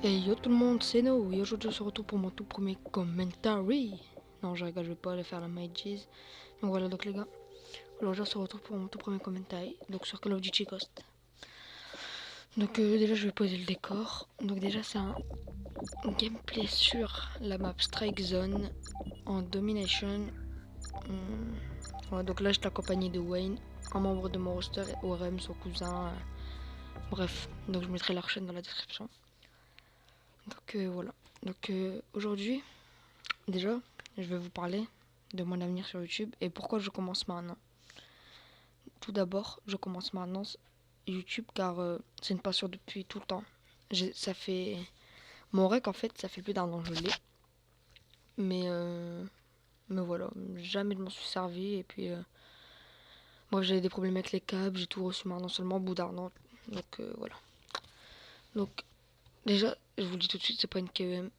Et yo tout le monde, c'est No, et aujourd'hui on se retrouve pour mon tout premier commentary. Non, je rigole, je vais pas aller faire la My G's. Donc voilà, donc les gars, aujourd'hui on se retrouve pour mon tout premier commentary, donc sur Call of Duty Ghost. Donc déjà je vais poser le décor. Donc déjà c'est un gameplay sur la map Strike Zone en Domination. Ouais, donc là je suis accompagné de Wayne, un membre de mon roster, et Orem, son cousin. Bref, donc je mettrai leur chaîne dans la description. Donc voilà. Donc aujourd'hui, déjà, je vais vous parler de mon avenir sur YouTube et pourquoi je commence maintenant. Tout d'abord, je commence maintenant YouTube car c'est une passion depuis tout le temps. Ça fait mon rec en fait, ça fait plus d'un an que je l'ai. Mais voilà, jamais je m'en suis servi et puis moi j'avais des problèmes avec les câbles, j'ai tout reçu maintenant seulement au bout d'un an. Donc voilà. Donc déjà, je vous le dis tout de suite, c'est pas une KEM.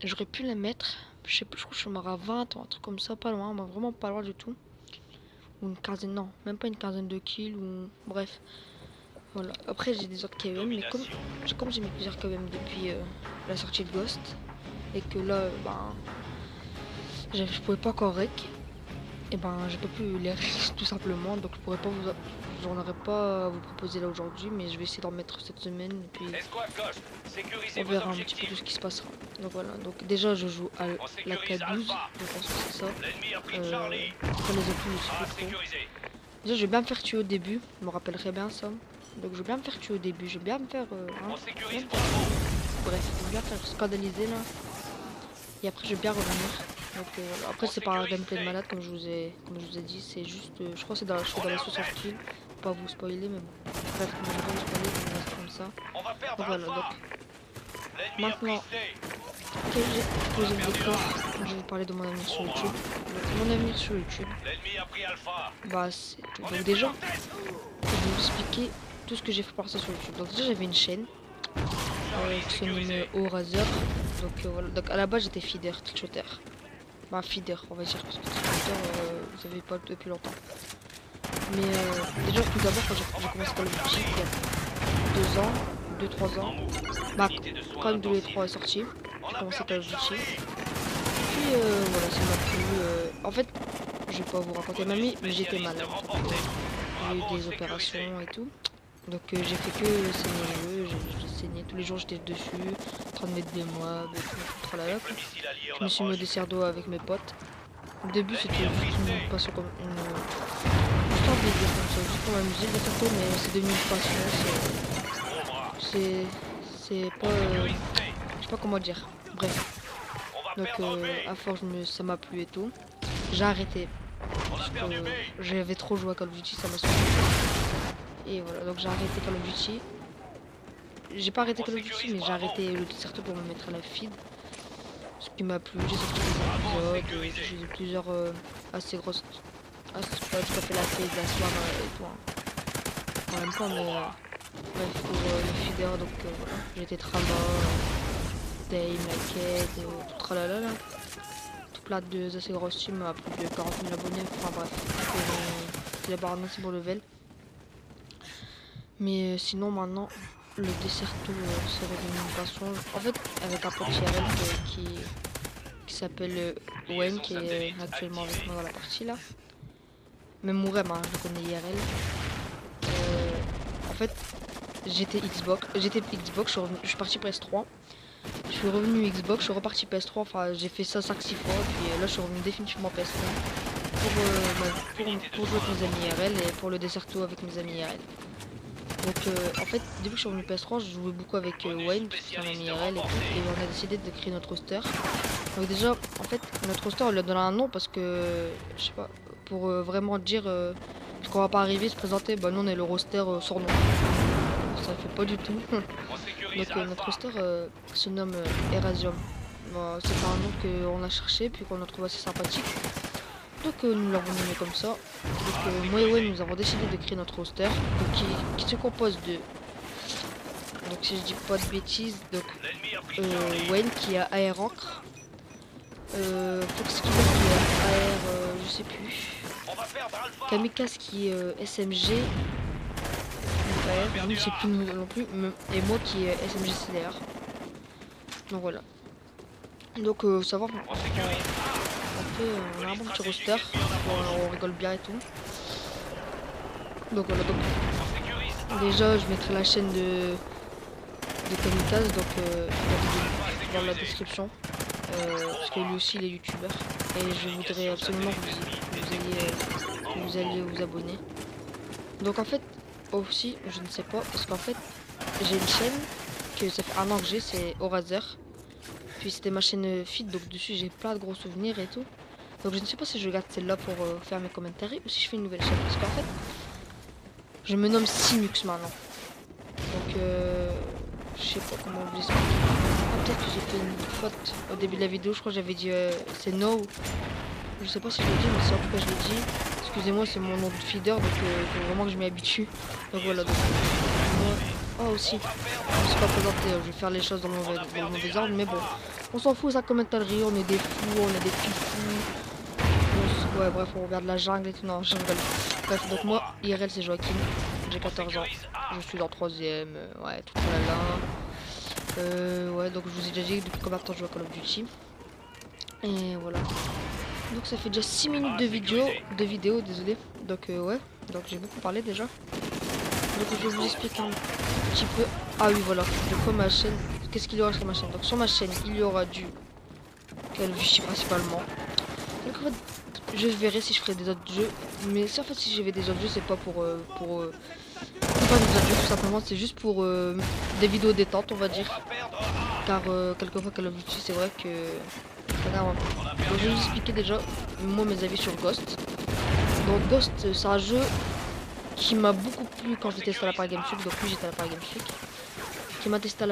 J'aurais pu la mettre, je sais plus, je crois que je suis mort à 20 ou un truc comme ça, pas loin, mais vraiment pas loin du tout. Ou une quinzaine, non, même pas une quinzaine de kills, ou bref. Voilà, après j'ai des autres KM, mais comme j'ai mis plusieurs KM depuis la sortie de Ghost, et que là, ben, je pouvais pas encore rec, et ben, je peux plus les rec tout simplement, donc je pourrais pas vous. J'en aurais pas à vous proposer là aujourd'hui, mais je vais essayer d'en mettre cette semaine, et puis on verra un petit peu tout ce qui se passera. Donc voilà, donc déjà je joue à la K12, je pense que c'est ça. Après les autres, je sais pas trop. Déjà je vais bien me faire tuer au début, je me rappellerai bien ça. Donc je vais bien me faire tuer au début, je vais bien me faire... bref, je vais bien me faire scandaliser là. Et après je vais bien revenir. Donc voilà. Après c'est pas un gameplay de malade comme je vous ai dit, c'est juste... je crois que je suis dans les 60 kills. Pas vous spoiler, mais bon. Bref, je vais pas vous spoiler, je vais rester comme ça. Donc voilà, donc... Maintenant que j'ai posé le décor, je vais vous parler de mon avenir sur YouTube. Donc mon avenir sur YouTube, bah c'est tout. Donc déjà, je vais vous expliquer tout ce que j'ai fait pour ça sur YouTube. Donc déjà j'avais une chaîne qui se nommait Razer. Donc voilà, donc à la base j'étais feeder, trickshotter. Bah feeder on va dire, parce que trickshotter vous savez pas depuis longtemps. Mais déjà tout d'abord quand j'ai commencé Call of Duty il y a 2 ans, 2-3 ans, bah quand même 2 et 3 est sorti, j'ai commencé Call of Duty. Puis voilà, ça m'a plu. En fait, je vais pas vous raconter ma vie, mais j'étais malade. J'ai eu des opérations et tout. Donc j'ai fait que saigner le jeu, j'ai saigné tous les jours, j'étais dessus, en train de mettre des mobs et tout, tralala. Je me suis mis au dessert d'eau avec mes potes. Au début c'était juste une passion comme une histoire de délire comme ça, juste pour m'amuser le dessert d'eau, mais c'est devenu une passion, c'est pas... je sais pas comment dire, bref. Donc à force ça m'a plu et tout. J'ai arrêté. Parce que j'avais trop joué à Call of Duty, ça m'a saoulé. Et voilà, donc j'ai arrêté Call of Duty. J'ai pas arrêté Call of Duty, mais j'ai arrêté le Desserto pour me mettre à la feed. Ce qui m'a plu, j'ai sorti des épisodes, j'ai eu plusieurs assez grosses... pas tout à fait la feed, la soirée et tout. Hein. En même temps, mais bref, pour le feeder, donc voilà. J'étais Trama, Dame, Laquette, tout tralala là. Tout plein de assez grosses teams à plus de 40 000 abonnés, enfin bref. C'est la barre c'est pour level. Mais sinon maintenant le Desserto c'est devenu une passion. En fait avec un pote IRL qui s'appelle Wayne qui est actuellement avec moi dans la partie là. Même Mourem hein, je le connais IRL. En fait j'étais Xbox, je suis parti PS3. Je suis revenu Xbox, je suis reparti PS3, enfin j'ai fait ça 5-6 fois, puis là je suis revenu définitivement PS3 pour jouer avec mes amis IRL et pour le Desserto avec mes amis IRL. Donc en fait, depuis que je suis revenu PS3, je jouais beaucoup avec Wayne, parce que c'est un ami IRL et tout, et on a décidé de créer notre roster. Donc déjà, en fait, notre roster, on lui a donné un nom parce que, je sais pas, pour vraiment dire qu'on va pas arriver, se présenter, bah nous on est le roster sans nom. Ça fait pas du tout. Donc notre roster se nomme Erasium. Bah, c'est pas un nom qu'on a cherché, puis qu'on a trouvé assez sympathique. Donc nous l'avons nommé comme ça. Donc moi et Wayne nous avons décidé de créer notre roster qui se compose de... Donc si je dis pas de bêtises, donc Wayne qui a AR Ancre, Fox Killer qui a AR je sais plus, Kamikaze qui est SMG, je sais plus non plus, et moi qui est SMG CDR. Donc voilà. Donc savoir on a un bon petit roster, on rigole bien et tout. Donc voilà, donc déjà je mettrai la chaîne de Kamikaze, donc dans la description, parce que lui aussi il est youtubeur et je voudrais absolument que vous alliez vous abonner. Donc en fait aussi je ne sais pas, parce qu'en fait j'ai une chaîne que ça fait un an que j'ai, c'est Orazer. Puis c'était ma chaîne feed, donc dessus j'ai plein de gros souvenirs et tout. Donc je ne sais pas si je garde celle-là pour faire mes commentaires ou si je fais une nouvelle chaîne, parce qu'en fait je me nomme Simux maintenant. Donc je sais pas comment vous expliquer. Ah, peut-être que j'ai fait une faute au début de la vidéo, je crois que j'avais dit c'est no. Je sais pas si je l'ai dit, mais c'est en tout cas je l'ai dit. Excusez-moi, c'est mon nom de feeder, donc il faut vraiment que je m'y habitue. Donc voilà, donc oh aussi, je me suis pas présenté, je vais faire les choses dans le mauvais ordre, mais bon, on s'en fout, ça commentarie, on est des fous, on est des petits fous. Ouais, bref, on regarde la jungle et tout, non, je rigole. Bref, donc moi, IRL c'est Joachim, j'ai 14 ans, je suis en 3ème, ouais, tout là. Ouais, donc je vous ai déjà dit depuis combien de temps je joue à Call of Duty. Et voilà. Donc ça fait déjà 6 minutes de vidéo, désolé. Donc ouais, donc j'ai beaucoup parlé déjà. Donc je vais vous expliquer un petit peu. Ah oui voilà, donc ma chaîne, qu'est-ce qu'il y aura sur ma chaîne? Donc sur ma chaîne, il y aura du Call of Duty principalement. Donc en fait, je verrai si je ferai des autres jeux. Mais si en fait si j'ai des autres jeux, c'est pas pour pas des autres jeux tout simplement, c'est juste pour des vidéos détente on va dire. Car quelquefois Call of Duty c'est vrai que donc je vais vous expliquer déjà moi mes avis sur Ghost. Donc Ghost c'est un jeu qui m'a beaucoup plu quand j'étais testé à la Paris Games Week, donc oui j'étais à la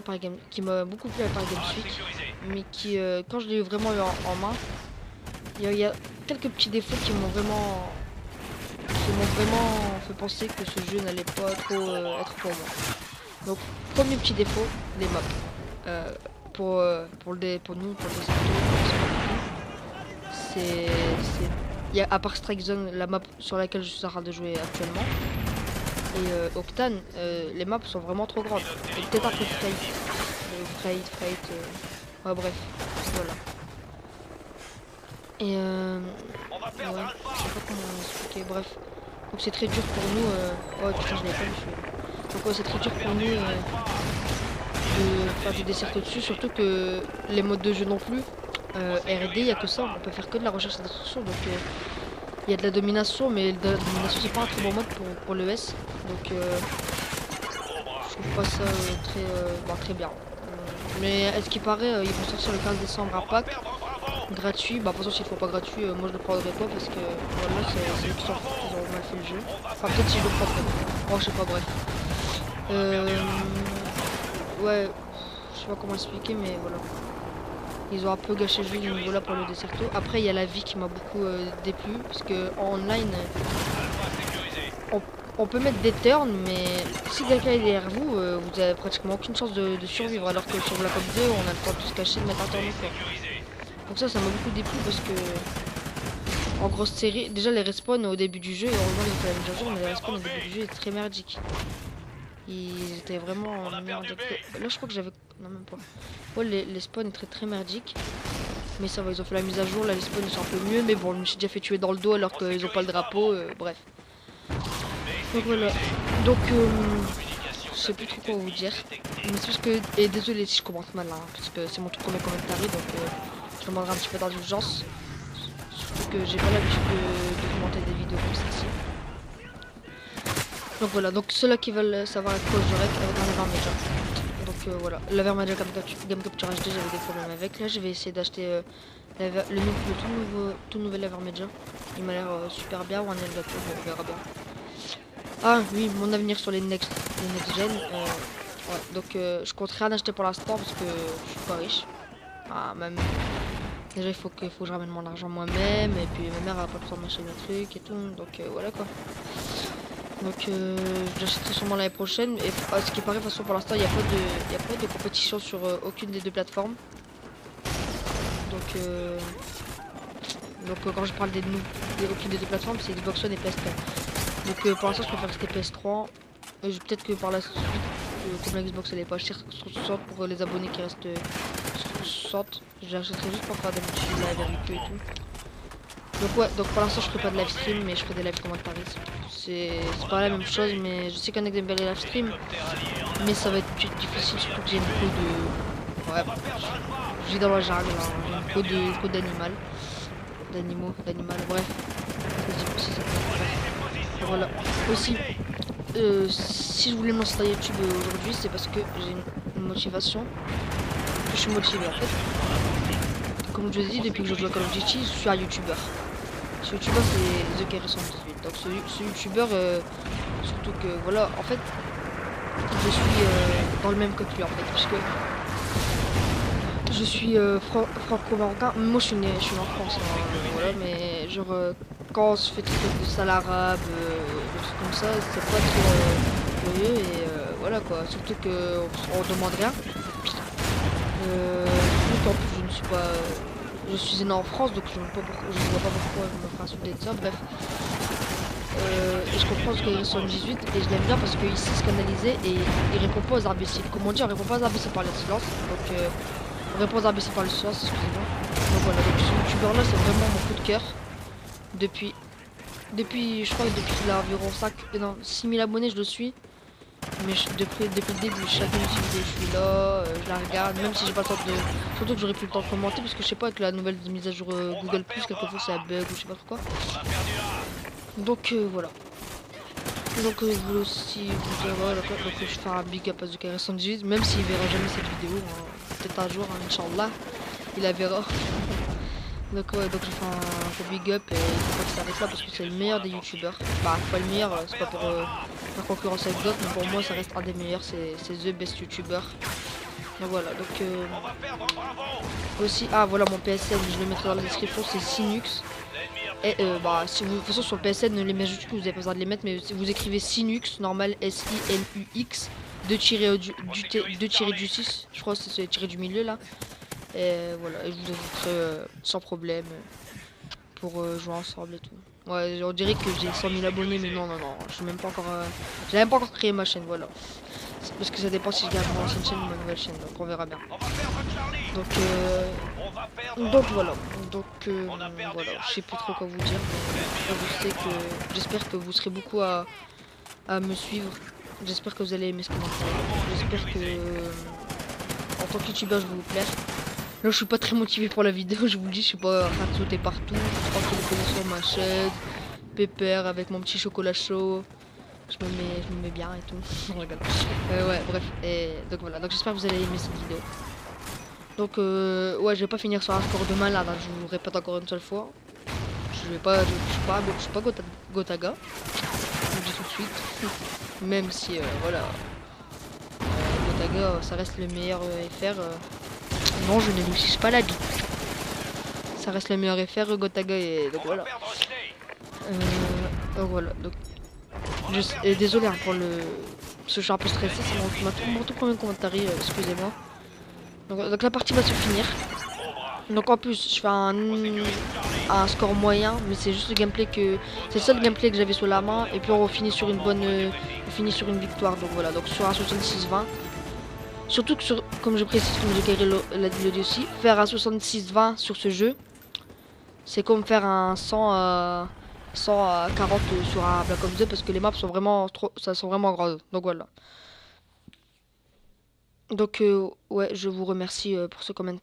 Paris Games Week, qui m'a beaucoup plu à la Paris Games Week, mais qui quand je l'ai vraiment eu en main, il y a quelques petits défauts qui m'ont vraiment fait penser que ce jeu n'allait pas trop être pour moi. Donc premier petit défaut, les maps. Pour nous, pour les c'est il y a à part Strike Zone, la map sur laquelle je suis en train de jouer actuellement, et Octane, les maps sont vraiment trop grandes. Et peut-être un peu Freight, ouais, bref, voilà. Et ouais, je sais pas comment expliquer, bref. Donc c'est très dur pour nous, oh putain je l'avais pas vu. Donc ouais, c'est très dur pour nous de faire des desserts au-dessus, surtout que les modes de jeu non plus. R&D, il n'y a que ça, on peut faire que de la recherche et destruction, donc il y a de la domination, mais la domination c'est pas un très bon mode pour l'ES, donc je trouve pas ça très bien. Mais à ce qui paraît, ils vont sortir le 15 décembre un pack gratuit. Bah, pour s'il faut pas gratuit, moi je le prendrai pas parce que voilà, c'est eux qui ont mal fait le jeu. Enfin, peut-être si je le prendrai. Oh, je sais pas, bref. Ouais, je sais pas comment expliquer, mais voilà. Ils ont un peu gâché le jeu du niveau là pour le Desserto. Après, il y a la vie qui m'a beaucoup déplu parce que en online, on peut mettre des turns, mais si quelqu'un est derrière vous, vous avez pratiquement aucune chance de survivre. Alors que sur Black Ops 2, on a le temps de se cacher, de mettre un turn au fort. Donc ça m'a beaucoup déplu parce que en grosse série, déjà les respawns au début du jeu, et heureusement ils ont fait la mise à jour, mais les respawns au début du jeu étaient très merdiques. Ils étaient vraiment merdiques. Là je crois que j'avais... Non même pas. Ouais, les spawns étaient très merdiques. Mais ça va, ils ont fait la mise à jour, là les spawns ils sont un peu mieux, mais bon, je me suis déjà fait tuer dans le dos alors qu'ils ont pas le drapeau, bref. Donc voilà. Donc je sais plus trop quoi vous dire. Mais c'est juste que... Et désolé si je commente mal hein, parce que c'est mon tout premier commentaire, donc je demanderai un petit peu d'indulgence. Surtout que j'ai pas l'habitude de commenter des vidéos comme celle-ci. Donc voilà, donc ceux-là qui veulent savoir à quoi je rec avec un lever Major. Donc voilà, lever Major Game Capture HD, j'avais des problèmes avec. Là je vais essayer d'acheter le tout nouvel lever Major. Il m'a l'air super bien, ou un Elgato, on verra bien. Ah oui, mon avenir sur les next gen. Ouais, donc je compte rien acheter pour l'instant parce que je suis pas riche. Ah, même. Déjà il faut que je ramène mon argent moi-même, et puis ma mère elle a pas besoin de m'acheter des trucs et tout, donc voilà quoi. Donc j'achèterai sûrement l'année prochaine, et à ce qui paraît de toute façon pour l'instant il n'y a pas de compétition sur aucune des deux plateformes. Donc quand je parle aucune des deux plateformes, c'est Xbox One et PS4. Donc pour l'instant je préfère rester PS3, et peut-être que par la suite, comme la Xbox elle est pas chère, pour les abonnés qui restent sur 60. J'achèterai juste pour faire des petits lives avec eux et tout. Donc ouais, donc pour l'instant je ferai pas de live stream, mais je ferai des lives commentaristes. C'est pas la même chose, mais je sais qu'il y en a qui aiment bien les live stream, mais ça va être difficile, surtout que j'ai beaucoup de... Ouais, je vis dans la jungle, hein. J'ai beaucoup d'animaux, bref. C'est ça. Voilà. Aussi, si je voulais me lancer dans YouTube aujourd'hui, c'est parce que j'ai une motivation, que je suis motivé en fait. Comme je dis, depuis que je joue à Call of Duty, je suis un YouTuber. Ce YouTuber c'est The Kerry118. Donc ce YouTuber, surtout que voilà, en fait, je suis dans le même cas que lui en fait, puisque je suis franco-marocain. Moi je suis né en France, hein, voilà, mais genre quand on se fait traiter de sale arabe, des trucs comme ça, c'est pas trop curieux et voilà quoi. Surtout que on demande rien. Surtout qu'en plus je ne suis pas, je suis né en France, donc je ne vois pas pourquoi je me ferai insulter de ça. Bref, et je comprends ce que 78 et je l'aime bien parce qu'il sait se canaliser et il répond pas aux imbéciles. Comme on dit, on répond pas aux imbéciles par le silence. Donc on répond aux imbéciles par le silence, excusez-moi. Donc voilà, donc ce youtubeur là c'est vraiment mon coup de cœur. Depuis je crois que depuis qu'il a environ 6000 abonnés je le suis. Mais depuis le début, chaque vidéo je suis là, je la regarde, même si j'ai pas le temps de... Surtout que j'aurais plus le temps de commenter parce que je sais pas, avec la nouvelle mise à jour Google+, quelquefois ça bug ou je sais pas trop quoi. Donc voilà. Donc je voulais aussi vous dire, voilà, donc je fais un big up à The Kerry118, même s'il verra jamais cette vidéo, hein. Peut-être un jour, hein, Inch'Allah, il la verra. Donc ouais, donc je fais un gros big up et il faut pas que ça s'arrête là parce que c'est le meilleur des youtubeurs. Bah pas le meilleur, c'est pas pour faire concurrence avec d'autres, mais pour moi ça reste un des meilleurs, c'est the best youtuber. Donc voilà, donc aussi, ah voilà mon PSN, je le mettrai dans la description, c'est Sinux. Et bah si vous, de toute façon sur le PSN, les majuscules vous avez pas besoin de les mettre, mais si vous écrivez Sinux, normal SINUX, 2-du-6, je crois que c'est tiré du milieu là. Et voilà, et je vous ajouterai sans problème pour jouer ensemble et tout. Ouais, on dirait que j'ai 100 000 abonnés, mais non, je suis même pas encore, j'ai même pas encore créé ma chaîne, voilà. Parce que ça dépend si je garde mon ancienne chaîne ou ma nouvelle chaîne, donc on verra bien. Donc voilà, voilà, je sais plus trop quoi vous dire. J'espère que vous serez beaucoup à me suivre. J'espère que vous allez aimer ce commentaire. J'espère que en tant que youtubeur je vais vous plaire. Là je suis pas très motivé pour la vidéo, je vous le dis, je suis pas en train de sauter partout, je suis tranquille posé sur ma chaise, pépère avec mon petit chocolat chaud. Je me mets bien et tout. Ouais, bref, et donc voilà, donc j'espère que vous allez aimer cette vidéo. Donc ouais, je vais pas finir sur un score de malade, hein, je vous répète encore une seule fois. Je suis pas Gotaga, je vous dis tout de suite. Même si voilà, Gotaga ça reste le meilleur FR. Non, je ne lui fiche pas la vie. Ça reste le meilleur FR, Gotaga, et donc voilà. Voilà, donc désolé hein, pour le... Parce que je suis un peu stressé, c'est mon tout premier commentaire, excusez-moi. Donc la partie va se finir. Donc en plus je fais un score moyen, mais c'est juste le gameplay que... C'est le seul gameplay que j'avais sous la main, et puis on finit sur une bonne... on finit sur une victoire, donc voilà, donc sur un 66-20. Surtout que comme je précise, comme j'ai Kerry l'a dit aussi, faire un 66-20 sur ce jeu, c'est comme faire un 100 à 40 sur un Black Ops 2 parce que les maps sont vraiment sont vraiment grandes. Donc voilà. Donc ouais, je vous remercie pour ce commentaire.